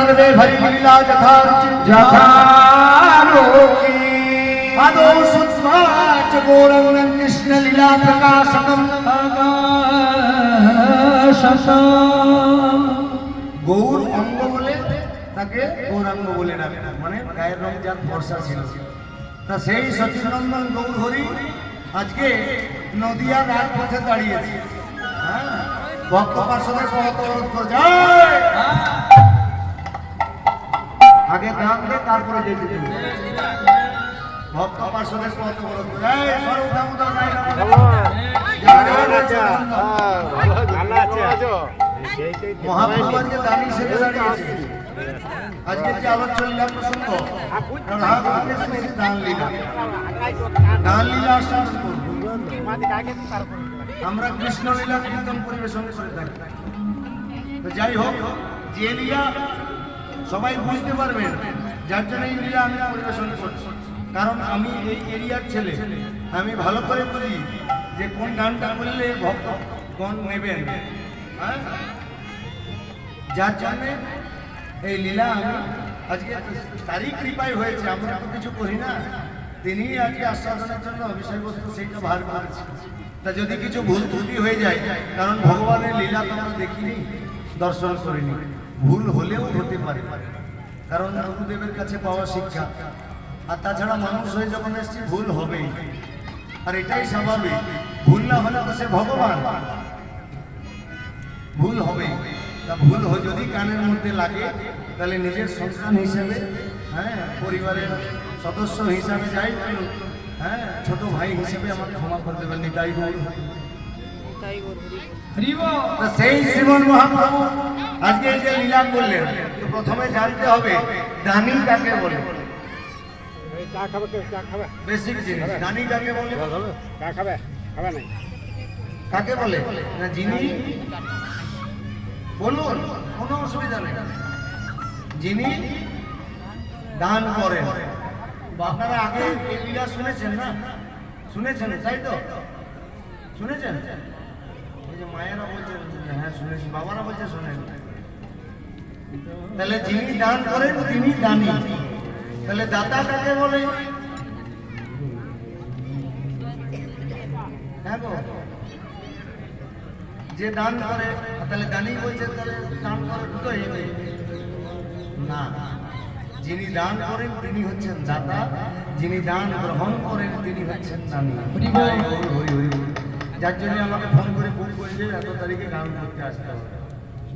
रंगदे भरी लीला जथारोकी आदो सुस्वाच गौरंगं कृष्ण लीला प्रकाशकं गौर अंग बोले তাকে গৌরাঙ্গ বলে ডাকে মানে গায়ের রং যার ফর্সা ছিল তা সেই সচিনন্দন গৌর হরি আজকে নদিয়া রাজপথে দাঁড়িয়েছে হ্যাঁ ভক্ত পার্শ্বদের পথ অবরোধ করে যায় আগে গান দিয়ে তারপরে যেতে দিন ভক্ত পার্শ্বদের পথ অবরোধ করে যায় স্বরূপ দামোদর রায় মহাপ্রভু আজকে দানি হিসেবে দাঁড়িয়েছে আজকে যে আলোচ্য লীলা প্রসঙ্গ দান লীলা আমরা কৃষ্ণ লীলা কীর্তন পরিবেশন করে থাকি তো যাই হোক যে লীলা সবাই বুঝতে পারবেন যার জন্য এই লীলা আমি পরিবেশন করছি কারণ আমি এই এরিয়ার ছেলে আমি ভালো করে বুঝি যে কোন গানটা করলে ভক্তগণ নেবেন হ্যাঁ যার জন্যে এই লীলা আমি আজকে তারই কৃপায় হয়েছে আমরা তো কিছু করি না তিনি আজকে আস্বাদনের জন্য বিষয়বস্তু সেইটা ভার করেছে তা যদি কিছু ভুল ত্রুটি হয়ে যায় কারণ ভগবানের লীলা তো আমরা দেখিনি দর্শন করিনি ভুল হলেও হতে পারে কারণ গুরুদেবের কাছে পাওয়া শিক্ষা আর তাছাড়া মানুষ হয়ে যখন এসছি ভুল হবেই আর এটাই স্বাভাবিক ভুল না হলে তো সে ভগবান ভুল হবেই তা ভুল যদি কানের মধ্যে লাগে তাহলে নিজের সন্তান হিসেবে হ্যাঁ পরিবারের সদস্য হিসাবে যাই হ্যাঁ ছোট ভাই হিসেবে আমাকে ক্ষমা করে দেবেন নিতাই গৌর সেই শ্রীমন মহাপ্রভু আজকে এই যে লীলা করলেন তো প্রথমে জানতে হবে দানি কাকে বলে বেসিক জিনিস দানি কাকে বলে কাকে বলে না যিনি বলুন কোনো অসুবিধা নেই যিনি দান করেন আপনারা আগে এই লীলা শুনেছেন না শুনেছেন তাই তো শুনেছেন এই যে মায়েরা বলছেন হ্যাঁ শুনেছি বাবারা বলছে শোনেন তাহলে যিনি দান করেন তিনি দানি তাহলে দাতা কাকে বলে হ্যাঁ গো যে দান করে তাহলে দানি বলছে তাহলে দান করে দুটোই না যিনি দান করেন তিনি হচ্ছেন দাতা যিনি দান গ্রহণ করেন তিনি হচ্ছেন দানি যার জন্য আমাকে ফোন করে বুক করে যে এত তারিখে গান করতে আসতে হবে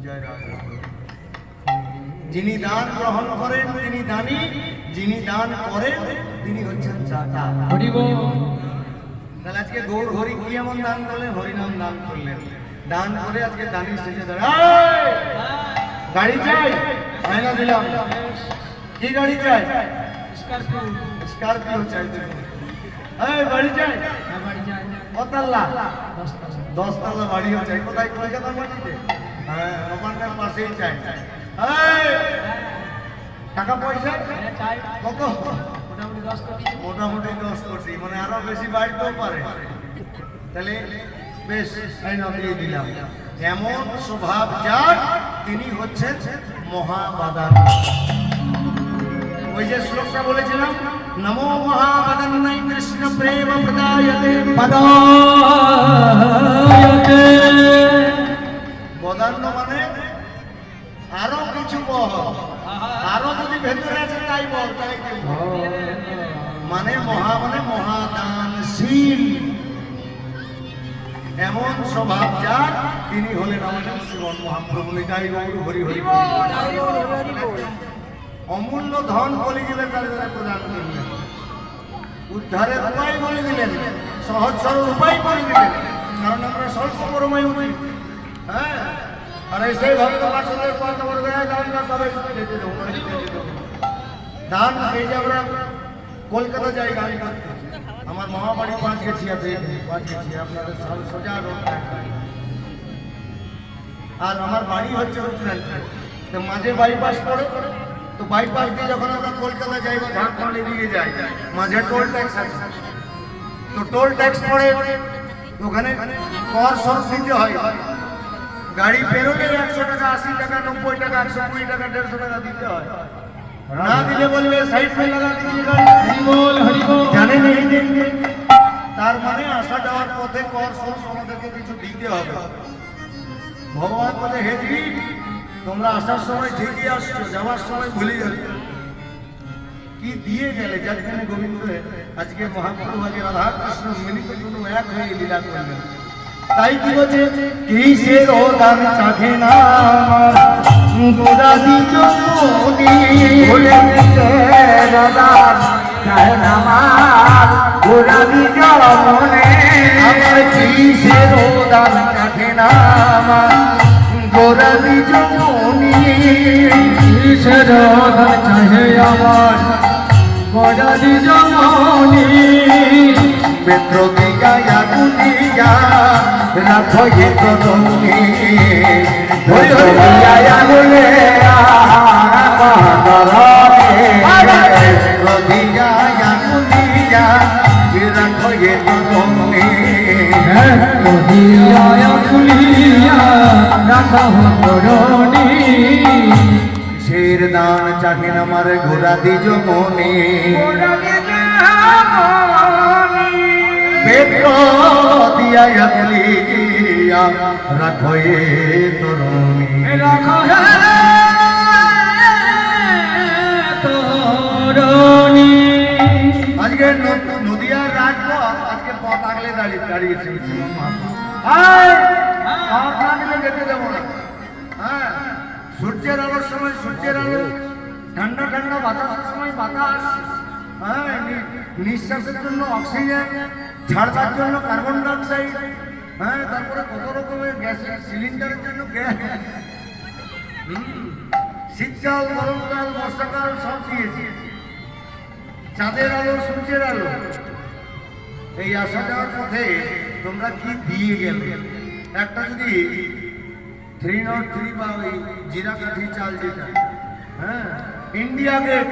জয় রাম যিনি দান গ্রহণ করেন তিনি দানি যিনি দান করেন তিনি হচ্ছেন দাতা তাহলে আজকে গৌর হরি কি এমন দান করলেন হরিনাম দান করলেন দান করে আজকে দানি স্টেজে দাঁড়ায় গাড়ি চাই আয়না দিলাম কি গাড়ি চাই স্করপিও চাই এই গাড়ি চাই কতলা 10 তলা বাড়িও চাই কোথায় কলকাতার মাটিতে হ্যাঁ ওখানকার পাশেই চাই এই টাকা পয়সা কত মোটামুটি 10 কোটি মানে আরো বেশি বাড়তেও পারে তাহলে বেশ আইনা দিয়ে দিলাম এমন স্বভাব যার তিনি হচ্ছেন মহাবাদান ওই যে শ্লোকটা বলেছিলাম নমো মহাবাদান্নায় কৃষ্ণ প্রেম প্রদায়তে পদায়তে বদান্ন মানে আরো কিছু বল আরো যদি ভেতরে আছে তাই বল তাই মানে মহাদানশীল এমন স্বভাব যার তিনি হলেন আমাদের শ্রীমন মহাপ্রভু নিতাই গৌর হরি হরি অমূল্য ধন বলে গেলে তাদের প্রদান করলেন উদ্ধারের উপায় বলে দিলেন সহজ সরল উপায় বলে দিলেন কারণ আমরা স্বল্প পরমায় উঠি হ্যাঁ আর সেই ভক্ত পার্শ্বদের পথ করে দান এই যে আমরা কলকাতা যাই গাড়ি করতে আমার মামা বাড়ি 5 গেছিয়াতে 5 গেছিয়া আপনাদের সোজা রোড আর আমার বাড়ি হচ্ছে রূপনাথ তো মাঝে বাইপাস পড়ে তো বাইপাস দিয়ে যখন আমরা কলকাতা যাই বা ঝাড়খণ্ডে দিকে যাই মাঝে টোল ট্যাক্স আছে তো টোল ট্যাক্স পড়ে ওখানে কর সর দিতে হয় গাড়ি পেরোলে 100 টাকা, 80 টাকা, 90 টাকা, 120 টাকা, 150 টাকা দিতে হয়। না দিলে বলবে সাইড में लगा दीजिए गाड़ी। हरि बोल हरि बोल। জানে নেই দেখবে, তার মানে আসা যাওয়ার পথে কর সোর্স আমাদেরকে কিছু দিতে হবে। ভগবান বলে হে জীব, তোমরা আসার সময় ঠিকই আসছো, যাওয়ার সময় ভুলে যাবে। কি দিয়ে গেলে? যার জন্য গোবিন্দ আজকে মহাপ্রভু আজকে রাধা কৃষ্ণ মিলিত কোনো এক হয়ে লীলা করলেন। তাই কি বলছে? কিসের দান চাখে না গোদাদি জমনি ভুলে গেছে দাদার চাহে না আমার গোদাদি জমনে। আমার কিসের দান চাখে না আমার গোদাদি জমনি। কিসের দান চাহে আমার গোদাদি জমনি। বেত্র দিয়া কুটিয়া রাখো এ তরুণী বেত্র দিয়া বলে বেত্র দিয়া কুটিয়া রাখো এ তরুণী। কিসের দান চাহেন আমার ঘোড়া দিজ মনে। বেত্র দিয়া বলিয়া রাখো এ তরুণী। আজকে নদিয়ার রাজপথ আজকে পথ আগলে দাঁড়িয়েছে। যেতে দেবো না। হ্যাঁ, সূর্যের আলোর সময় সূর্যের আলো, ঠান্ডা ঠান্ডা বাতাসের সময় বাতাস, হ্যাঁ, নিঃশ্বাসের জন্য অক্সিজেন, ছাড়বার জন্য কার্বন ডাইঅক্সাইড, হ্যাঁ, তারপরে কত রকমের গ্যাসের সিলিন্ডারের জন্য গ্যাস, শীতকাল, গরমকাল, বর্ষাকাল সব দিয়েছি। চাঁদের আলো, সূর্যের আলো। এই আসা যাওয়ার পথে তোমরা কি দিয়ে গেলে? একটা যদি 303 বা ওই জিরা কাঠি চাল যেটা, হ্যাঁ, ইন্ডিয়া গেট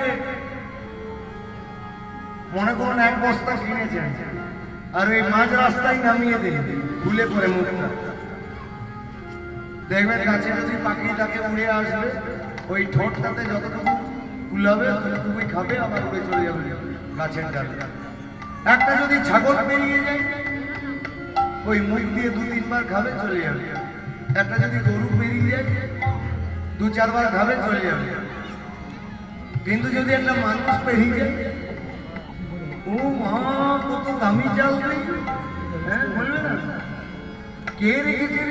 মনে করুন 1 বস্তা কিনেছেন, আর ওই মাঝ রাস্তায় নামিয়ে দিন, খুলে পড়ে মুখটা, দেখবেন গাছে যদি পাখি তাকে উড়ে আসবে, ওই ঠোঁটটাতে যতটুকু কুলাবে ততটুকুই খাবে, আবার উড়ে চলে যাবে গাছের ডালে। একটা যদি ছাগল বেরিয়ে যায়, ওই মুখ দিয়ে 2-3 বার খাবে, চলে যাবে। একটা যদি গরু বেরিয়ে যায়, 2-4 বার খাবে, চলে যাবে। কিন্তু যদি একটা মানুষ বেরিয়ে যায়, ও মা কত দামি চাল নেই, হ্যাঁ, বলবে না কে রেখেছে,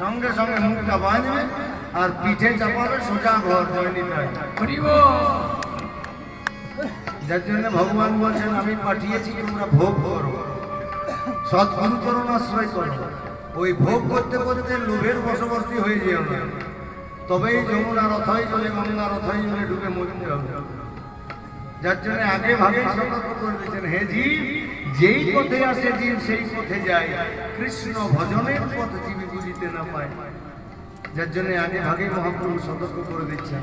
সঙ্গে সঙ্গে মুখটা বাঁধবে আর পিঠে চাপাবে, সোজা ঘর ধরে নিতে হয়। যার জন্য ভগবান বলছেন আমি পাঠিয়েছি তোমরা ভোগ করো, সৎগুরু চরণ আশ্রয় করো। ওই ভোগ করতে করতে লোভের বশবর্তী হয়ে যেও না, তবেই যমুনার অথই জলে, গঙ্গার অথই জলে ডুবে মরতে হবে। যার জন্য আগে ভাগে সতর্ক করে দিয়েছেন, হে জীব, যেই পথে আসে জীব সেই পথে যায়, কৃষ্ণ ভজনের পথ জীব বুঝিতে না পায়। যার জন্য আগে ভাগে মহাপ্রভু সতর্ক করে দিচ্ছেন,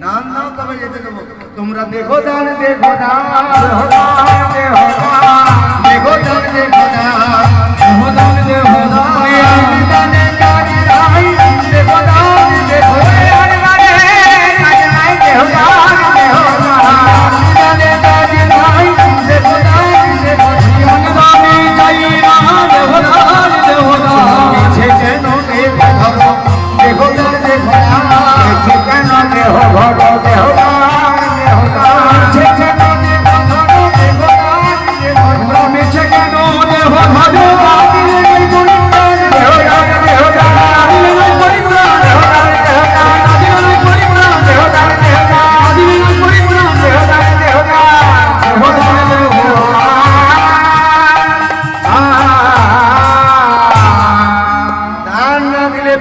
দান দাও তবে যেতে দেবো। তোমরা দেখো দান, দেখো দান, দেখো দান, দেখো দান, দেখো দান, দেখো দান, দেখো দান, দানে দানে রাই, দেখো দান, দেখো দান, দানে কাজ নাই, দেখো দান, দেখো দান, দানে কাজ নাই, দেখো দান, দেখো দান, দানে যাই না, দেখো দান, দেখো দান, মিছে কেন দেখো ধরো, দেখো দান, দেখো দান, মিছে কেন দেখো ধরো, দেখো দান, দেখো দান, মিছে কেন দেখো ধরো, দেখো দান, দেখো দান, মিছে কেন দেখো ধরো,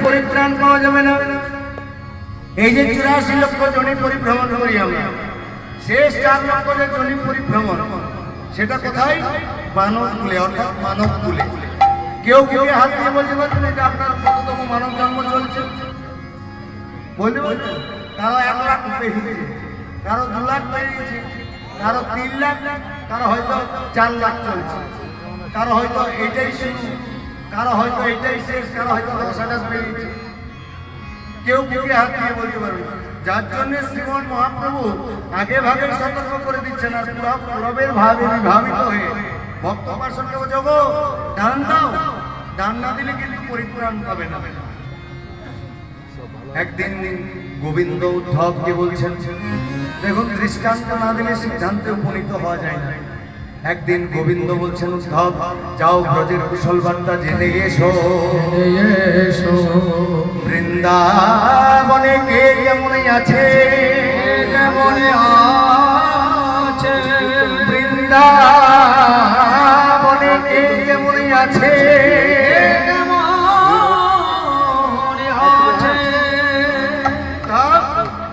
পরিত্রাণ পাওয়া যাবে না। এই যে 84 লক্ষ জনি পরিভ্রমণ করি আমরা, শেষ 4 লক্ষ যে জনি পরিভ্রমণ, সেটা কোথায়? মানব কুলে, অর্থাৎ মানব কুলে। কেউ কেউ হাত দিয়ে বলতে পারছেন এটা আপনার কততম মানব জন্ম চলছে? বলতে বলতে কারো 1 লাখ পেরিয়েছে, কারো 2 লাখ পেরিয়েছে, কারো 3 লাখ, কারো হয়তো 4 লাখ চলছে, কারো হয়তো এটাই শুরু, কারো হয়তো এটাই শেষ, কারো হয়তো 10 পেয়েছে, কেউ বুকে হাত দিয়ে বলতে পারবে না। যার জন্য শ্রীমন মহাপ্রভু আগে ভাগে সতর্ক করে দিচ্ছেন, আর পুরা পুরবের ভাবে বিভাবিত হয়ে ভক্ত পার্শ্বকে যোগ দান দাও, দান না দিলে কিন্তু পরিপূরণ পাবে না। একদিন গোবিন্দ উদ্ধবকে বলছেন, দেখুন দৃষ্টান্ত না দিলে সিদ্ধান্তে উপনীত হওয়া যায় না। একদিন গোবিন্দ বলছেন, উদ্ধব যাও ব্রজের কুশল বার্তা জেনে এসো, এসো বৃন্দাবনে কে কেমন আছে, কেমন আছে বৃন্দাবনে কে কেমন আছে, কেমন আছে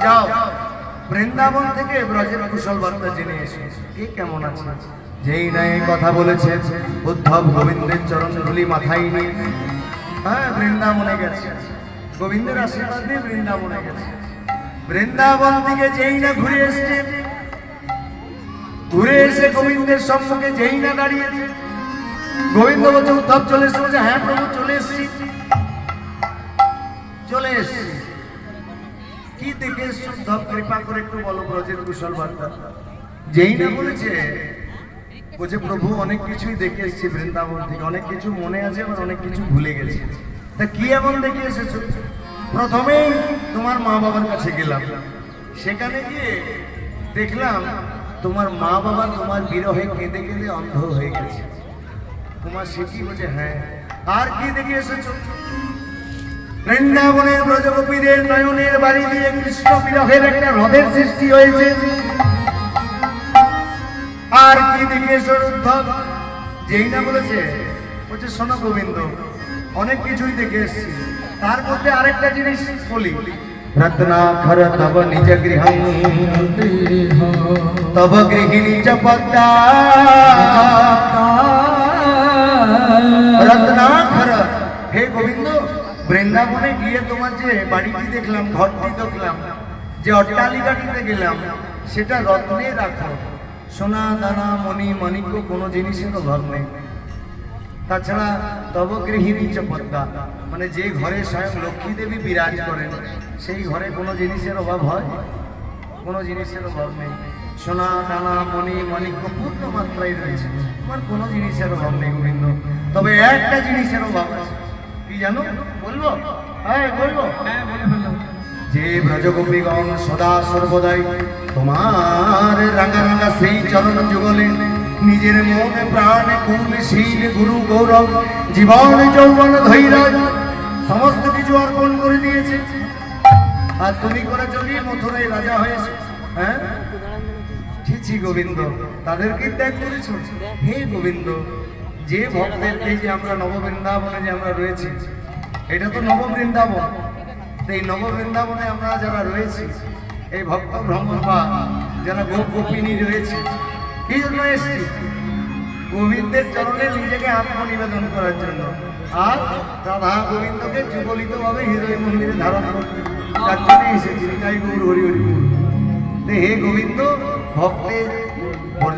যাও বৃন্দাবন থেকে ব্রজের কুশল বার্তা জেনে এসো কে কেমন আছে। যেই না এই কথা বলেছে, উদ্ধব গোবিন্দের চরণ ধুলি মাথায় নিয়ে হ্যাঁ বৃন্দাবনে গেছে, গোবিন্দের আশীর্বাদ দিয়ে বৃন্দাবনে গেছে। বৃন্দাবন থেকে যেই না ঘুরে এসছে, ঘুরে এসে গোবিন্দের সম্মুখে যেই না দাঁড়িয়েছে, গোবিন্দ বলছে উদ্ধব চলে এসছে, বলছে হ্যাঁ প্রভু চলে এসছি, চলে এসছি। কি দেখে এসছো উদ্ধব, কৃপা করে একটু বলো ব্রজের কুশল বার্তা। যেই না বলেছে, বলছে প্রভু অনেক কিছুই দেখে এসেছি বৃন্দাবন থেকে, অনেক কিছু মনে আছে আবার অনেক কিছু ভুলে গেছি। তা কি এমন দেখে এসেছো? প্রথমেই তোমার মা বাবার কাছে গেলাম, সেখানে গিয়ে দেখলাম তোমার মা বাবা তোমার বিরহে কেঁদে কেঁদে অন্ধ হয়ে গেছে। তোমার সে কি? বলছে হ্যাঁ। আর কি দেখে এসেছো? বৃন্দাবনের ব্রজগোপীদের নয়নের বাড়ি দিয়ে কৃষ্ণ বিরহের একটা হ্রদের সৃষ্টি হয়েছে। আর কি দেখে এসো উদ্ধব? যেই না বলেছে, বলছে শোনো গোবিন্দ অনেক কিছুই দেখে এসছি, তার মধ্যে আরেকটা জিনিস বলি। রত্নাখর তব নিজ গৃহং তব গৃহিণী চ পদ্মা, রত্নাখর হে গোবিন্দ বৃন্দাবনে গিয়ে তোমার যে বাড়িটি দেখলাম, ঘরটি দেখলাম, যে অট্টালিকাটিতে গেলাম, সেটা রত্নে রাখো, সোনা দানা মণি মাণিক্য কোনো জিনিসের অভাব নেই। তাছাড়া তব গৃহিণী চ পদ্মা, মানে যে ঘরে স্বয়ং লক্ষ্মী দেবী বিরাজ করেন, সেই ঘরে কোনো জিনিসের অভাব হয়? কোনো জিনিসের অভাব নেই। সোনা দানা মণি মাণিক্য পূর্ণ মাত্রায় রয়েছে, তোমার কোনো জিনিসের অভাব নেই গোবিন্দ। তবে একটা জিনিসের অভাব আছে, কি জানো? বলবো? হ্যাঁ বলবো। হ্যাঁ বলে ফেললাম। যে ব্রজগোপীগণ সদা সর্বদাই তোমার রাঙা রাঙা সেই চরণ যুগলে নিজের মনে প্রাণে কুল শীল গুরু গৌরব জীবন যৌবন ধৈর্য সমস্ত কিছু অর্পণ করে দিয়েছে, আর তুমি করে চলি মথুরায় রাজা হয়েছে। হ্যাঁ ছি গোবিন্দ, তাদেরকে ত্যাগ করেছ। হে গোবিন্দ, যে ভক্তদেরকে যে আমরা নববৃন্দাবনে যে আমরা রয়েছি, এটা তো নববৃন্দাবন, এই নববৃন্দাবনে আমরা যারা রয়েছি, এই ভক্ত ভ্রমণ বা যারা গোপ গোপিনী রয়েছে, কি জন্য এসছি? গোবিন্দের চরণে নিজেকে আত্মনিবেদন করার জন্য, আর রাধা গোবিন্দকে যুগলিত ভাবে হৃদয় মন্দিরে ধারণ করতে, তার জন্য এসেছি। তাই গৌর হরি হরি বল। হে গোবিন্দ, ভক্তের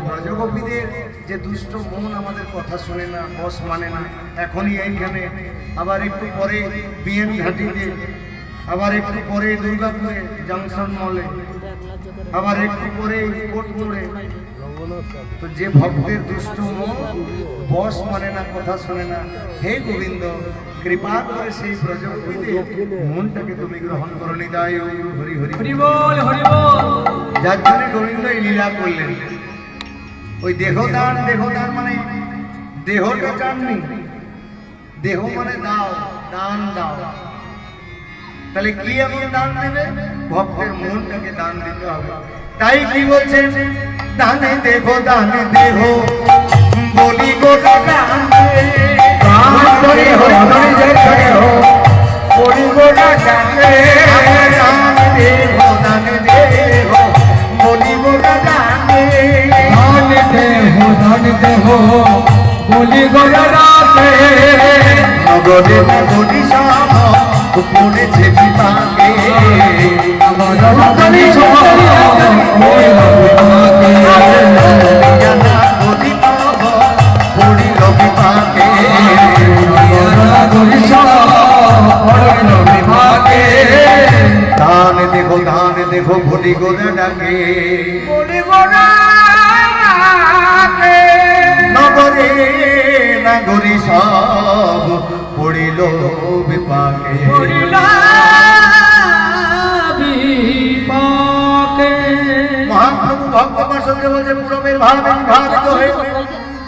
ব্রজগোপীদের যে দুষ্ট মন আমাদের কথা শোনে না, বস মানে না, এখনই এইখানে, আবার একটু পরে বিএন ঘাটিতে, আবার একটু পরে দুর্গাপুরে জংশন মলে, আবার একটু পরে কোট মোড়ে, তো যে ভক্তের দুষ্ট মন বস মানে না, কথা শোনে না, হে গোবিন্দ কৃপা করে সেই ব্রজগোপীদের মনটাকে তুমি গ্রহণ করো। নিতাই হরি হরি হরি বল, হরি বল। যার জন্য গোবিন্দ এই লীলা করলেন। ওই দেহদান, দেহদান মানে দেহটা চাননি, দেহ মানে দাও, দান দাও। তাহলে কি এমন দান দেবে? ভক্তের মনটাকে দান দিতে হবে। তাই কি বলছেন? দানে দেহ, দানে দেহ বলি গোটা দানে, দান করে হরি হরি জয় জয় হো বলি গোটা দানে, দানে দেহ, দানে দেহ বলি গোটা দানে, ধন দেহ, ধন দেহ বলি গোরা রাতে, নগরে নগরী সব পড়েছে বিপাকে, নগরী সব পড়েছে বিপাকে, জানা গতি পাব পড়িল বিপাকে, বলি গোরা ডাকে নগরে নাগরী সব পড়িল বিপাকে মহাপ্রভু ভগবান সঙ্গে বলছে পূরবের ভাবে বিভাবিত হয়ে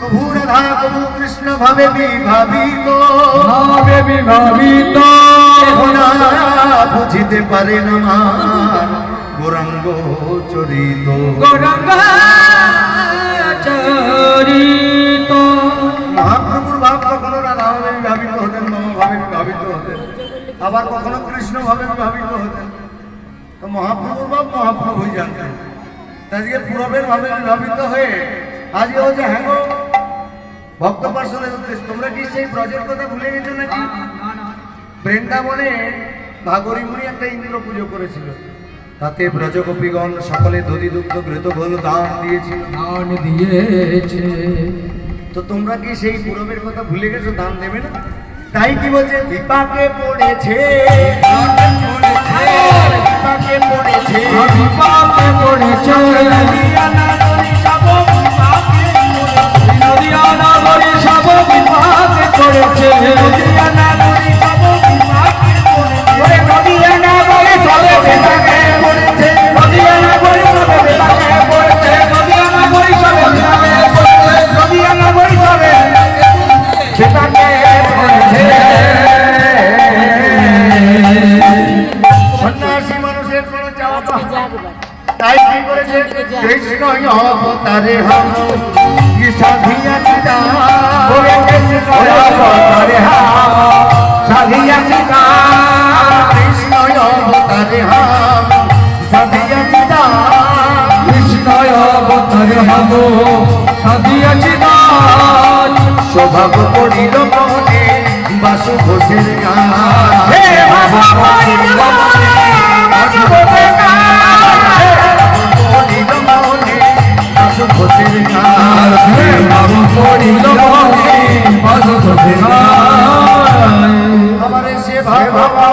প্রভু রাধা প্রভু কৃষ্ণ ভাবে বিভাবিত বুঝিতে পারে না মান গৌরাঙ্গ চরিত মহাপ্রভুর ভাব কখনো রাধা ভাবে বিভাবিত হতেন মম ভাবে বিভাবিত হতেন আবার কখনো কৃষ্ণ ভাবে বিভাবিত হতেন তো মহাপ্রভুর ভাব মহাপ্রভুই জানতেন আজকে পূরবের ভাবে বিভাবিত হয়ে আজকে হচ্ছে হ্যাঁ গো ভক্ত পার্সনের উদ্দেশ্য তোমরা কি সেই ব্রজের কথা ভুলে গেছো নাকি বৃন্দাবনে ভাগরী মুনি একটা ইন্দ্র পুজো করেছিল তাতে ব্রজগোপীগণ সকলে দধি দুগ্ধ ঘৃত ঘোল দান দিয়েছিল তো তোমরা কি সেই পূরবের কথা ভুলে গেছো দান দেবে না তাই কি বলছে বিপাকে পড়েছে বিপাকে পড়েছে সন্ন্যাসী মানুষের কোনো চাওয়া তাই কি করেছে কৃষ্ণ অবতারে হাম কি সাধিয়া চিতা অবতারে হাম সাধিয়া চিতা কৃষ্ণ অবতারে হাম সাধিয়া চিতা কৃষ্ণ অবতারে হাম সাধিয়া চিতা স্বভাব পড়িল মনে বাসু ঘোষের গান আমার সে ভাবা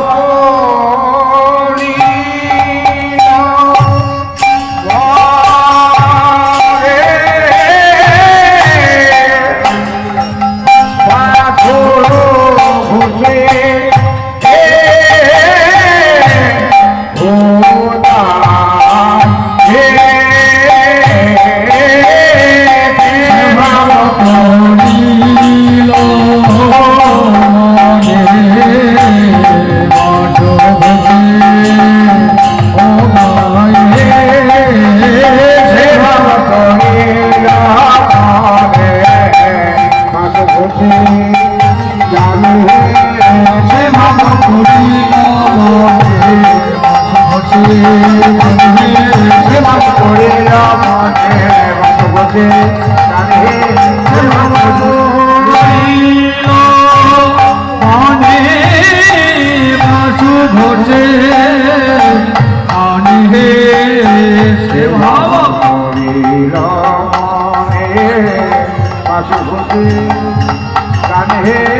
হে